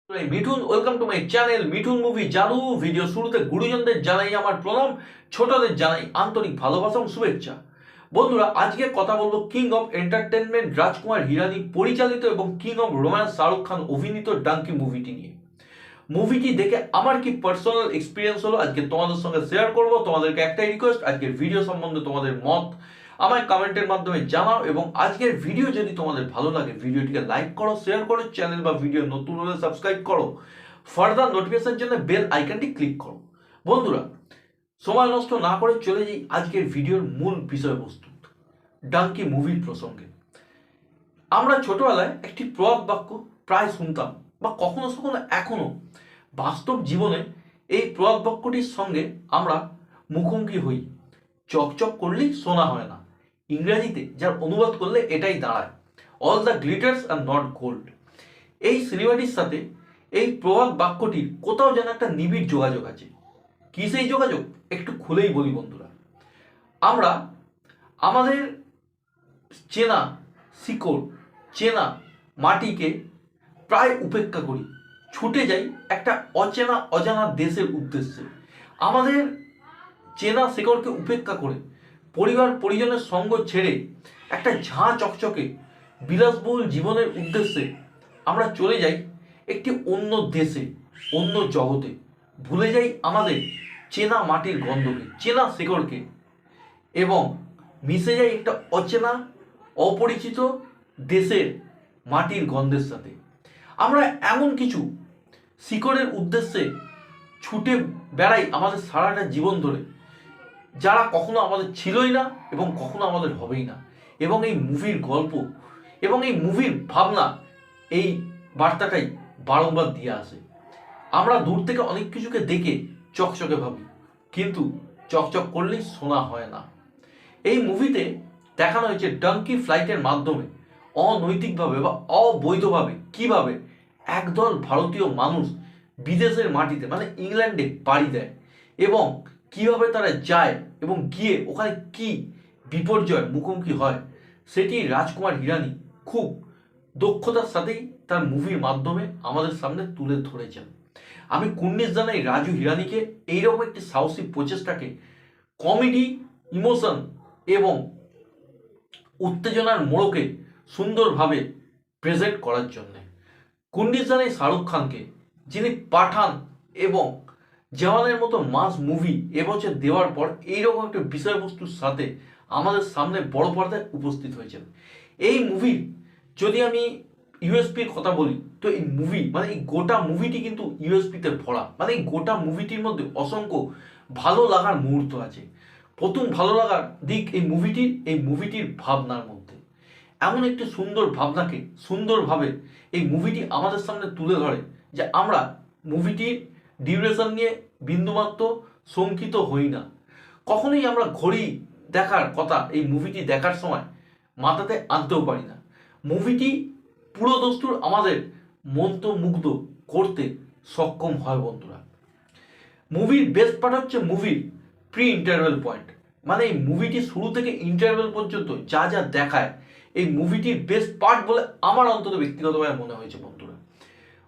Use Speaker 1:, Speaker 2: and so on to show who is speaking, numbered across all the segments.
Speaker 1: Mithun welcome to my channel Mithun movie জাদু। Video শুরুতে গুরুজনদের জানাই আমার প্রণাম, ছোটদের জানাই আন্তরিক ভালোবাসা ও শুভেচ্ছা। বন্ধুরা, আজকে কথা বলবো king of entertainment Rajkumar Hirani পরিচালিত এবং king of romance Shahrukh Khan অভিনীত ডাঙ্কি মুভিটি নিয়ে। মুভিটি দেখে আমার কি পার্সোনাল এক্সপিরিয়েন্স হলো আজকে তোমাদের সঙ্গে শেয়ার করব। তোমাদেরকে একটাই রিকোয়েস্ট, আজকের ভিডিও সম্বন্ধে তোমাদের মত আমায় কমেন্টের মাধ্যমে জানাও এবং আজকের ভিডিও যদি তোমাদের ভালো লাগে ভিডিওটিকে লাইক করো, শেয়ার করো, চ্যানেল বা ভিডিও নতুন হলে সাবস্ক্রাইব করো, ফার্দার নোটিফিকেশনের জন্য বেল আইকনটি ক্লিক করো। বন্ধুরা, সময় নষ্ট না করে চলে যাই আজকের ভিডিওর মূল বিষয়বস্তু, ডাঙ্কি মুভির প্রসঙ্গে। আমরা ছোটবেলায় একটি প্রবাদ বাক্য প্রায় শুনতাম বা কখনো কখনো এখনো বাস্তব জীবনে এই প্রবাদ বাক্যটির সঙ্গে আমরা মুখোমুখি হই। চকচক করলেই সোনা হয় না, ইংরেজিতে যার অনুবাদ করলে এটাই দাঁড়ায়, all the glitters are not gold. এই সিনেমাটির সাথে এই প্রবাদ বাক্যটির কোথাও যেন একটা নিবিড় যোগাযোগ আছে। কি সেই যোগাযোগ একটু খুলেই বলি বন্ধুরা। আমরা আমাদের চেনা শিকড়, চেনা মাটিকে প্রায় উপেক্ষা করি, ছুটে যাই একটা অচেনা অজানা দেশের উদ্দেশ্যে। আমাদের চেনা শিকড়কে উপেক্ষা করে পরিবার পরিজনের সঙ্গ ছেড়ে একটা ঝাঁ চকচকে বিলাসবহুল জীবনের উদ্দেশ্যে আমরা চলে যাই একটি অন্য দেশে, অন্য জগতে। ভুলে যাই আমাদের চেনা মাটির গন্ধকে, চেনা শিকড়কে, এবং মিশে যাই একটা অচেনা অপরিচিত দেশের মাটির গন্ধের সাথে। আমরা এমন কিছু শিকড়ের উদ্দেশ্যে ছুটে বেড়াই আমাদের সারাটা জীবন ধরে, যারা কখনো আমাদের ছিলই না এবং কখনো আমাদের হবেই না। এবং এই মুভির গল্প এবং এই মুভির ভাবনা এই বার্তাটাই বারংবার দিয়ে আসে। আমরা দূর থেকে অনেক কিছুকে দেখে চকচকে ভাবি, কিন্তু চকচক করলেই শোনা হয় না। এই মুভিতে দেখানো হয়েছে ডাঙ্কি ফ্লাইটের মাধ্যমে অনৈতিকভাবে বা অবৈধভাবে কিভাবে একদল ভারতীয় মানুষ বিদেশের মাটিতে মানে ইংল্যান্ডে পাড়ি দেয় এবং কিভাবে তারা যায় এবং গিয়ে ওখানে কি বিপর্যয় মুখোমুখি হয়, সেটি রাজকুমার হিরানি খুব দক্ষতার সাথেই তার মুভির মাধ্যমে আমাদের সামনে তুলে ধরেছেন। আমি কুর্নিশ জানাই রাজু হিরানিকে এইরকম একটি সাহসী প্রচেষ্টাকে কমেডি, ইমোশন এবং উত্তেজনার মোড়কে সুন্দরভাবে প্রেজেন্ট করার জন্যে। কুর্নিশ জানাই শাহরুখ খানকে, যিনি পাঠান এবং জওয়ানের মতো মাস মুভি এবছর দেওয়ার পর এইরকম একটা বিষয়বস্তুর সাথে আমাদের সামনে বড় পর্দায় উপস্থিত হয়েছেন। এই মুভির যদি আমি ইউএসপির কথা বলি, তো এই মুভি মানে এই গোটা মুভিটি কিন্তু ইউএসপিতে ভরা। মানে এই গোটা মুভিটির মধ্যে অসংখ্য ভালো লাগার মুহূর্ত আছে। প্রথম ভালো লাগার দিক এই মুভিটির ভাবনার মধ্যে এমন একটি সুন্দর ভাবনাকে সুন্দরভাবে এই মুভিটি আমাদের সামনে তুলে ধরে যে আমরা মুভিটির ডিউরেশন নিয়ে বিন্দুমাত্র শঙ্কিত হই না। কখনোই আমরা ঘড়ি দেখার কথা এই মুভিটি দেখার সময় মাথাতে আনতেও পারি না। মুভিটি পুরো দস্তুর আমাদের মন্ত্রমুগ্ধ করতে সক্ষম হয় বন্ধুরা। মুভির বেস্ট পার্ট হচ্ছে মুভির প্রি ইন্টারভেল পয়েন্ট। মানে এই মুভিটি শুরু থেকে ইন্টারভেল পর্যন্ত যা যা দেখায়, এই মুভিটির বেস্ট পার্ট বলে আমার অন্তত ব্যক্তিগতভাবে মনে হয়েছে বন্ধুরা।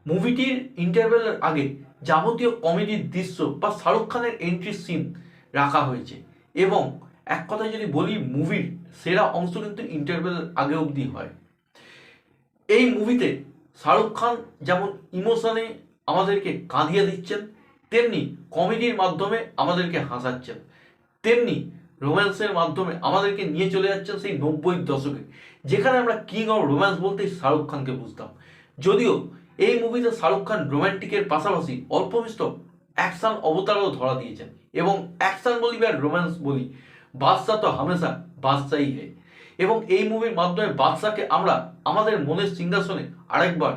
Speaker 1: মুভিটির ইন্টারভেলের আগে যাবতীয় কমেডির দৃশ্য বা শাহরুখ খানের এন্ট্রি সিন রাখা হয়েছে এবং এক কথায় যদি বলি মুভির সেরা অংশ কিন্তু ইন্টারভেলের আগে অবধি হয়। এই মুভিতে শাহরুখ খান যেমন ইমোশনে আমাদেরকে কাঁদিয়ে দিচ্ছেন, তেমনি কমেডির মাধ্যমে আমাদেরকে হাসাচ্ছেন, তেমনি রোম্যান্সের মাধ্যমে আমাদেরকে নিয়ে চলে যাচ্ছেন সেই 90-এর দশকে, যেখানে আমরা কিং অফ রোম্যান্স বলতেই শাহরুখ খানকে বুঝতাম। যদিও এই মুভিতে শাহরুখ খান রোম্যান্টিকের পাশাপাশি অল্প বিস্তর অ্যাকশন অবতারও ধরা দিয়েছেন। এবং অ্যাকশন বলি বা রোম্যান্স বলি, বাদশাহ তো হামেশা বাদশাহই হে। এবং এই মুভির মাধ্যমে বাদশাকে আমরা আমাদের মনের সিংহাসনে আরেকবার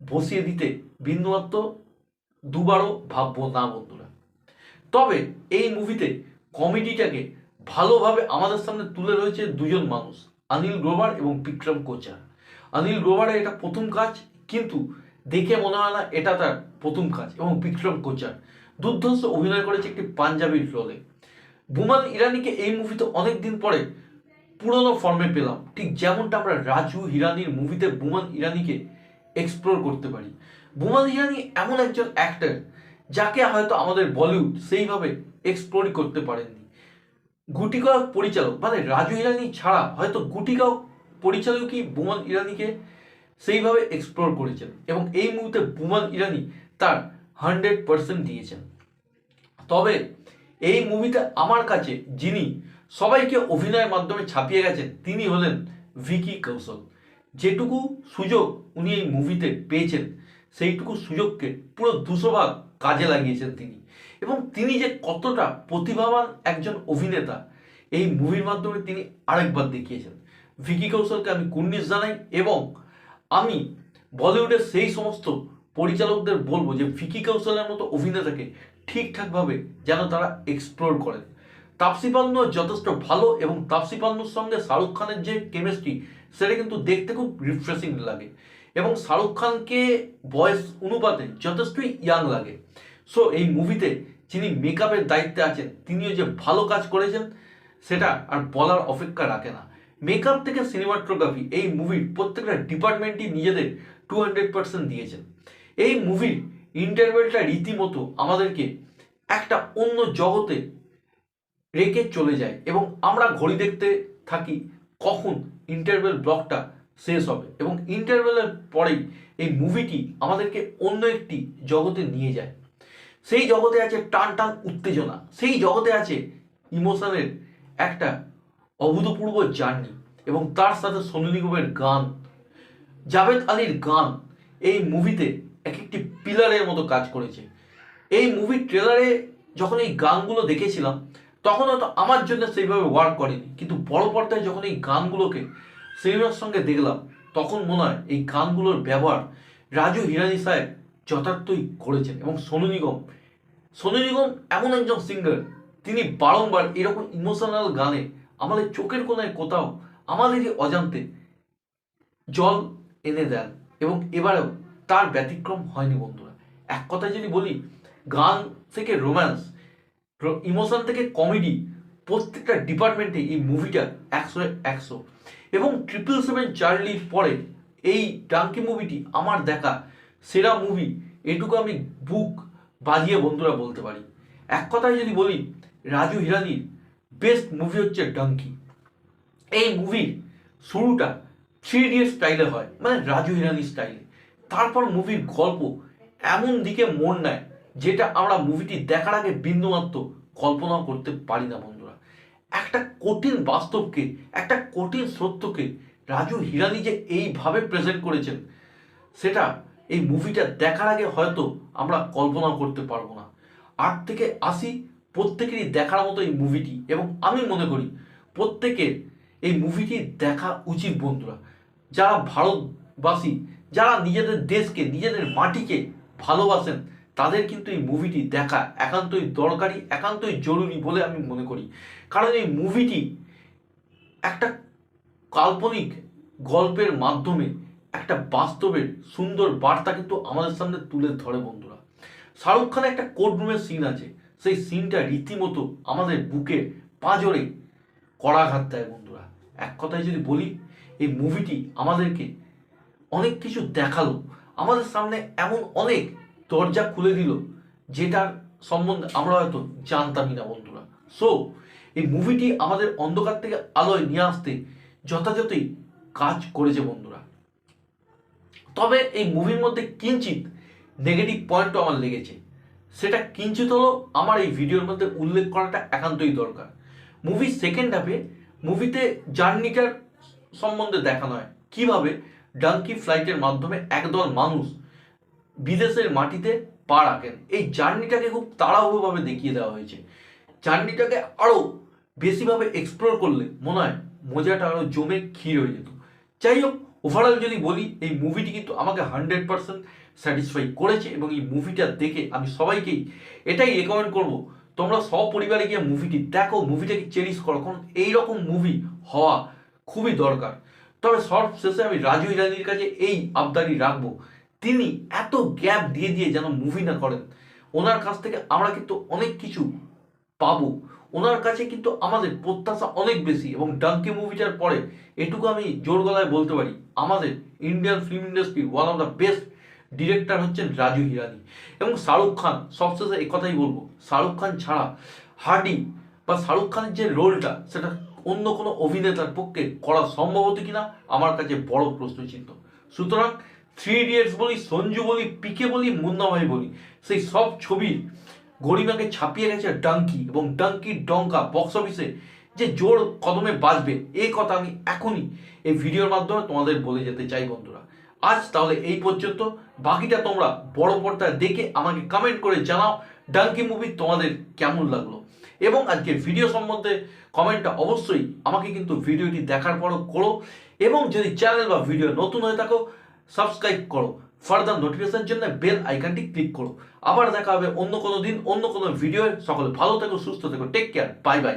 Speaker 1: বসিয়ে দিতে বিন্দুমাত্র দুবারও ভাববো না বন্ধুরা। তবে এই মুভিতে কমেডিটাকে ভালোভাবে আমাদের সামনে তুলে রয়েছে দুজন মানুষ, অনিল গ্রোভার এবং বিক্রম কোচর। অনিল গ্রোভারের এটা প্রথম কাজ, কিন্তু দেখে মনে হয় না এটা তার প্রথম কাজ। এবং বিক্রম কোচর দুর্ধর্ষ অভিনয় করেছে একটি পাঞ্জাবির রোলে। বুমান ইরানিকে এই মুভিতে অনেকদিন পরে পুরনো ফর্মে পেলাম, ঠিক যেমনটা আমরা রাজু হিরানির মুভিতে বুমান ইরানিকে এক্সপ্লোর করতে পারি। বুমান ইরানি এমন একজন অ্যাক্টর যাকে হয়তো আমাদের বলিউড সেইভাবে এক্সপ্লোর করতে পারেননি। গুটিকয়েক পরিচালক মানে রাজু ইরানি ছাড়া হয়তো গুটিকয়েক পরিচালকই বুমান ইরানিকে সেইভাবে এক্সপ্লোর করেছেন এবং এই মুহূর্তে বুমান ইরানি তার 100% দিয়েছেন। তবে এই মুভিতে আমার কাছে যিনি সবাইকে অভিনয়ের মাধ্যমে ছাপিয়ে গেছেন তিনি হলেন ভিকি কৌশল। যেটুকু সুযোগ উনি এই মুভিতে পেয়েছেন সেইটুকু সুযোগকে পুরো 200 ভাগ কাজে লাগিয়েছেন তিনি, এবং তিনি যে কতটা প্রতিভাবান একজন অভিনেতা এই মুভির মাধ্যমে তিনি আরেকবার দেখিয়েছেন। ভিকি কৌশলকে আমি কুর্নিশ জানাই এবং আমি বলিউডের সেই সমস্ত পরিচালকদের বলবো যে ভিকি কৌশলের মতো অভিনেতাকে ঠিকঠাকভাবে যেন তারা এক্সপ্লোর করেন। তাপসী পান্নু যথেষ্ট ভালো এবং তাপসী পান্নুর সঙ্গে শাহরুখ খানের যে কেমিস্ট্রি সেটা কিন্তু দেখতে খুব রিফ্রেশিং লাগে এবং শাহরুখ খানকে বয়স অনুপাতে যথেষ্টই ইয়াং লাগে। সো এই মুভিতে যিনি মেকআপের দায়িত্বে আছেন তিনিও যে ভালো কাজ করেছেন সেটা আর বলার অপেক্ষা রাখে না। মেকআপ থেকে সিনেমাটোগ্রাফি এই মুভির প্রত্যেকটা ডিপার্টমেন্টই নিজেদের 200% দিয়েছেন। এই মুভির ইন্টারভেলটা রীতিমতো আমাদেরকে একটা অন্য জগতে রেখে চলে যায় এবং আমরা ঘড়ি দেখতে থাকি কখন ইন্টারভেল ব্লকটা শেষ হবে, এবং ইন্টারভেলের পরেই এই মুভিটি আমাদেরকে অন্য একটি জগতে নিয়ে যায়। সেই জগতে আছে টান টান উত্তেজনা, সেই জগতে আছে ইমোশনের একটা অভূতপূর্ব জার্নি এবং তার সাথে সোনু নিগমের গান, জাভেদ আলীর গান এই মুভিতে এক একটি পিলারের মতো কাজ করেছে। এই মুভির ট্রেলারে যখন এই গানগুলো দেখেছিলাম তখন হয়তো আমার জন্য সেইভাবে ওয়ার্ক করেনি, কিন্তু বড় পর্দায় যখন এই গানগুলোকে সিনেমার সঙ্গে দেখলাম তখন মনে হয় এই গানগুলোর ব্যবহার রাজু হিরানি সাহেব যথার্থই করেছেন। এবং সোনু নিগম এমন একজন সিঙ্গার, তিনি বারংবার এরকম ইমোশনাল গানে আমাদের চোখের কোনায় কোথাও আমাদেরই অজান্তে জল এনে দেন এবং এবারেও তার ব্যতিক্রম হয়নি বন্ধুরা। এক কথায় যদি বলি, গান থেকে রোম্যান্স, ইমোশন থেকে কমেডি, প্রত্যেকটা ডিপার্টমেন্টে এই মুভিটা 100-100। এবং 777 চার্লির পরে এই ডাঙ্কি মুভিটি আমার দেখা সেরা মুভি, এটুকু আমি বুক বাজিয়ে বন্ধুরা বলতে পারি। এক কথায় যদি বলি, রাজু হিরানির বেস্ট মুভি হচ্ছে ডাঙ্কি। এই মুভির শুরুটা 3 ইডিয়ট স্টাইলে হয়, মানে রাজু হিরানি স্টাইলে। তারপর মুভির গল্প এমন দিকে মোড় নেয় যেটা আমরা মুভিটি দেখার আগে বিন্দুমাত্র কল্পনাও করতে পারি না বন্ধুরা। একটা কঠিন বাস্তবকে, একটা কঠিন সত্যকে রাজু হিরানি যে এইভাবে প্রেজেন্ট করেছেন সেটা এই মুভিটা দেখার আগে হয়তো আমরা কল্পনা করতে পারবো না। 8 থেকে 80 প্রত্যেকেরই দেখার মতো এই মুভিটি, এবং আমি মনে করি প্রত্যেকের এই মুভিটি দেখা উচিত বন্ধুরা। যারা ভারতবাসী, যারা নিজেদের দেশকে, নিজেদের মাটিকে ভালোবাসেন, তাদের কিন্তু এই মুভিটি দেখা একান্তই দরকারি, একান্তই জরুরি বলে আমি মনে করি। কারণ এই মুভিটি একটা কাল্পনিক গল্পের মাধ্যমে একটা বাস্তবের সুন্দর বার্তা কিন্তু আমাদের সামনে তুলে ধরে বন্ধুরা। শাহরুখ খানের একটা কোর্টরুমের সিন আছে, সেই সিনটা রীতিমতো আমাদের বুকে পাঁজরে করাঘাত দেয় বন্ধুরা। এক কথায় যদি বলি, এই মুভিটি আমাদেরকে অনেক কিছু দেখালো, আমাদের সামনে এমন অনেক দরজা খুলে দিল যেটার সম্বন্ধে আমরা হয়তো জানতামই না বন্ধুরা। সো এই মুভিটি আমাদের অন্ধকার থেকে আলোয় নিয়ে আসতে যথাযথই কাজ করেছে বন্ধুরা। তবে এই মুভির মধ্যে কিঞ্চিত নেগেটিভ পয়েন্টও আমার লেগেছে, সেটা কিঞ্চিত হলো আমার এই ভিডিওর মধ্যে উল্লেখ করাটা একান্তই দরকার। মুভির সেকেন্ড হাফে মুভিতে জার্নিটার সম্বন্ধে দেখানো হয় কীভাবে ডাঙ্কি ফ্লাইটের মাধ্যমে একদল মানুষ বিদেশের মাটিতে পা রাখেন। এই জার্নিটাকে খুব তাড়াহুড়োভাবে দেখিয়ে দেওয়া হয়েছে। জার্নিটাকে আরও বেশিভাবে এক্সপ্লোর করলে মনে হয় মজাটা আরও জমে ক্ষীর হয়ে যেত। যাই হোক, ওভারঅল যদি বলি, এই মুভিটি কিন্তু আমাকে 100% স্যাটিসফাই করেছে এবং এই মুভিটা দেখে আমি সবাইকেই এটাই রেকমেন্ড করব, তোমরা সপরিবারে গিয়ে মুভিটি দেখো, মুভিটাকে চেরিশ করো, কারণ এইরকম মুভি হওয়া খুবই দরকার। তবে সব শেষে আমি রাজু হিরানির কাছে এই আবদারি রাখবো, তিনি এত গ্যাপ দিয়ে দিয়ে যেন মুভি না করেন। ওনার কাছ থেকে আমরা কিন্তু অনেক কিছু পাবো, ওনার কাছে কিন্তু আমাদের প্রত্যাশা অনেক বেশি। এবং ডাঙ্কি মুভিটার পরে এটুকু আমি জোর গলায় বলতে পারি, আমাদের Indian film industry one of the best director হচ্ছেন রাজু হিরানি এবং শাহরুখ খান। সবশেষে এই কথাই বলবো, শাহরুখ খান ছাড়া হার্ডি বা শাহরুখ খানের যে রোলটা সেটা অন্য কোনো অভিনেতার পক্ষে করা সম্ভব হতো কিনা আমার কাছে বড় প্রশ্নচিহ্ন। সুতরাং 3 ইডিয়টস বলি, সঞ্জু বলি, পিকে বলি, মুন্না ভাই বলি, সেই সব ছবির গরিমাকে ছাপিয়ে গেছে ডাঙ্কি, এবং ডাঙ্কির ডঙ্কা বক্স অফিসে যে জোর কদমে বাজবে এই কথা আমি এখনই এই ভিডিওর মাধ্যমে তোমাদের বলে যেতে চাই বন্ধুরা। আজ তাহলে এই পর্যন্ত, বাকিটা তোমরা বড় পর্দায় দেখে আমাকে কমেন্ট করে জানাও ডাঙ্কি মুভি তোমাদের কেমন লাগলো। এবং আজকের ভিডিও সম্বন্ধে কমেন্টটা অবশ্যই আমাকে কিন্তু ভিডিওটি দেখার পরও করো, এবং যদি চ্যানেল বা ভিডিও নতুন হয়ে থাকো সাবস্ক্রাইব করো, ফার্দার নোটিফিকেশনের জন্য বেল আইকনটি ক্লিক করো। আবার দেখা হবে অন্য কোনো দিন অন্য কোনো ভিডিও। সকলে ভালো থেকো, সুস্থ থেকো, টেক কেয়ার, বাই বাই।